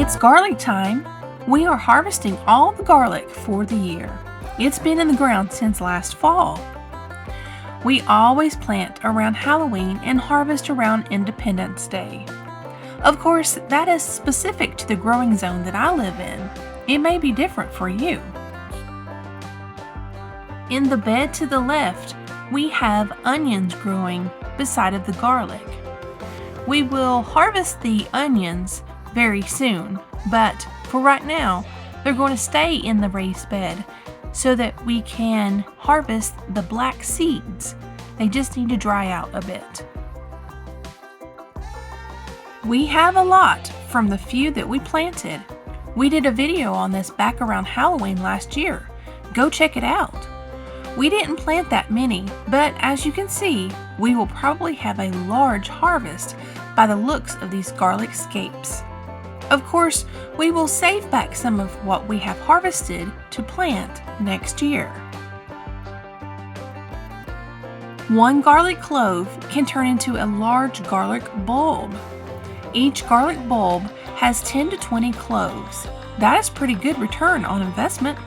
It's garlic time. We are harvesting all the garlic for the year. It's been in the ground since last fall. We always plant around Halloween and harvest around Independence Day. Of course, that is specific to the growing zone that I live in. It may be different for you. In the bed to the left, we have onions growing beside of the garlic. We will harvest the onions very soon, but for right now, they're going to stay in the raised bed so that we can harvest the black seeds. They just need to dry out a bit. We have a lot from the few that we planted. We did a video on this back around Halloween last year. Go check it out. We didn't plant that many, but as you can see, we will probably have a large harvest by the looks of these garlic scapes. Of course, we will save back some of what we have harvested to plant next year. One garlic clove can turn into a large garlic bulb. Each garlic bulb has 10 to 20 cloves. That is pretty good return on investment.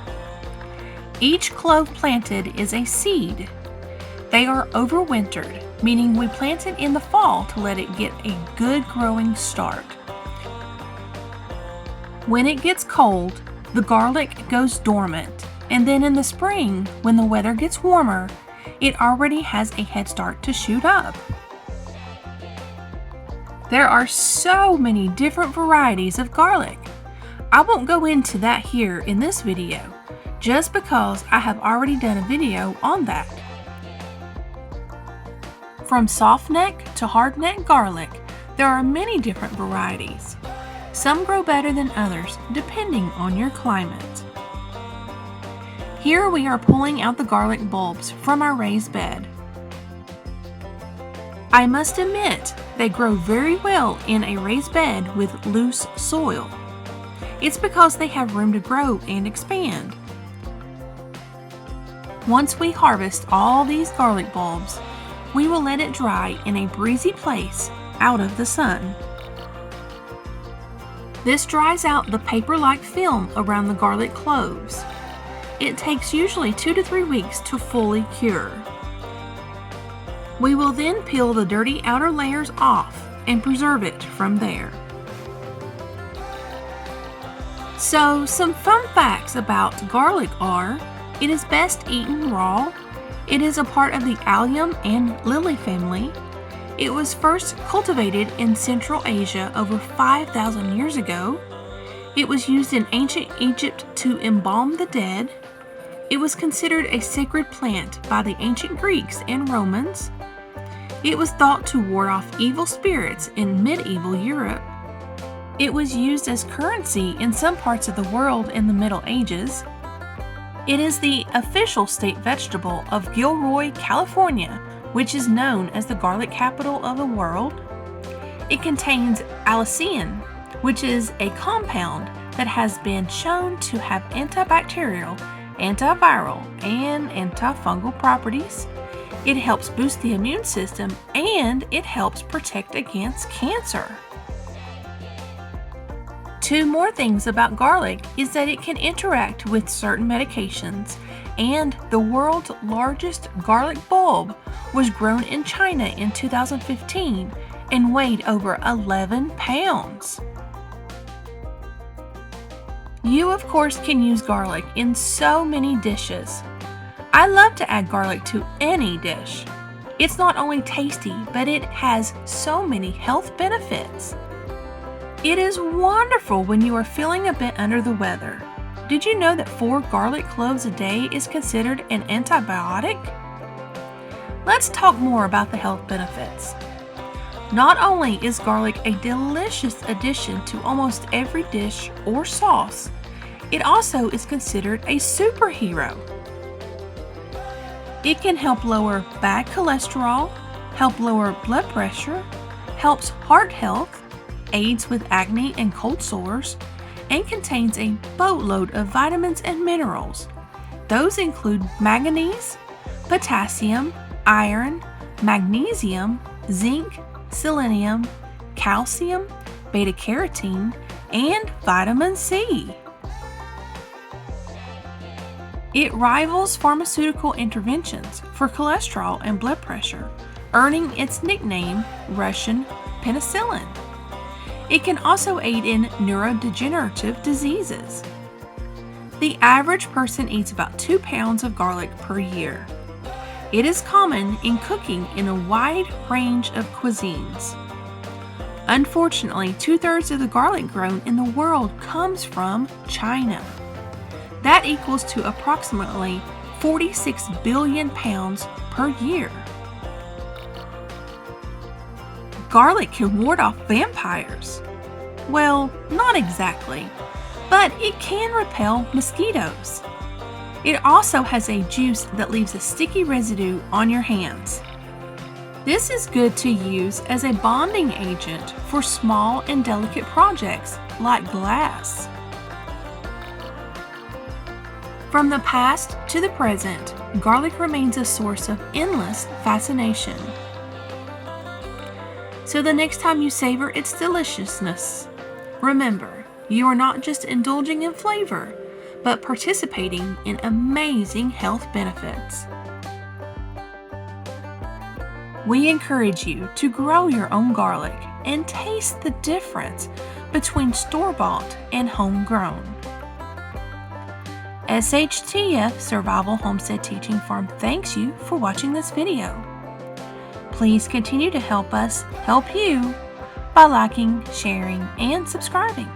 Each clove planted is a seed. They are overwintered, meaning we plant it in the fall to let it get a good growing start. When it gets cold, the garlic goes dormant, and then in the spring, when the weather gets warmer, it already has a head start to shoot up. There are so many different varieties of garlic. I won't go into that here in this video, just because I have already done a video on that. From soft neck to hard neck garlic, there are many different varieties. Some grow better than others, depending on your climate. Here we are pulling out the garlic bulbs from our raised bed. I must admit, they grow very well in a raised bed with loose soil. It's because they have room to grow and expand. Once we harvest all these garlic bulbs, we will let it dry in a breezy place out of the sun. This dries out the paper-like film around the garlic cloves. It takes usually 2 to 3 weeks to fully cure. We will then peel the dirty outer layers off and preserve it from there. So, some fun facts about garlic are: it is best eaten raw. It is a part of the allium and lily family. It was first cultivated in Central Asia over 5,000 years ago. It was used in ancient Egypt to embalm the dead. It was considered a sacred plant by the ancient Greeks and Romans. It was thought to ward off evil spirits in medieval Europe. It was used as currency in some parts of the world in the Middle Ages. It is the official state vegetable of Gilroy, California, which is known as the garlic capital of the world. It contains allicin, which is a compound that has been shown to have antibacterial, antiviral, and antifungal properties. It helps boost the immune system, and it helps protect against cancer. Two more things about garlic is that it can interact with certain medications, and the world's largest garlic bulb was grown in China in 2015 and weighed over 11 pounds. You, of course, can use garlic in so many dishes. I love to add garlic to any dish. It's not only tasty, but it has so many health benefits. It is wonderful when you are feeling a bit under the weather. Did you know that 4 garlic cloves a day is considered an antibiotic? Let's talk more about the health benefits. Not only is garlic a delicious addition to almost every dish or sauce, it also is considered a superhero. It can help lower bad cholesterol, help lower blood pressure, helps heart health, aids with acne and cold sores, and contains a boatload of vitamins and minerals. Those include manganese, potassium, iron, magnesium, zinc, selenium, calcium, beta-carotene, and vitamin C. It rivals pharmaceutical interventions for cholesterol and blood pressure, earning its nickname Russian penicillin. It can also aid in neurodegenerative diseases. The average person eats about 2 pounds of garlic per year. It is common in cooking in a wide range of cuisines. Unfortunately, 2/3 of the garlic grown in the world comes from China. That equals to approximately 46 billion pounds per year. Garlic can ward off vampires. Well, not exactly, but it can repel mosquitoes. It also has a juice that leaves a sticky residue on your hands. This is good to use as a bonding agent for small and delicate projects like glass. From the past to the present, garlic remains a source of endless fascination. So the next time you savor its deliciousness, remember, you are not just indulging in flavor, but participating in amazing health benefits. We encourage you to grow your own garlic and taste the difference between store-bought and homegrown. SHTF Survival Homestead Teaching Farm thanks you for watching this video. Please continue to help us help you by liking, sharing, and subscribing.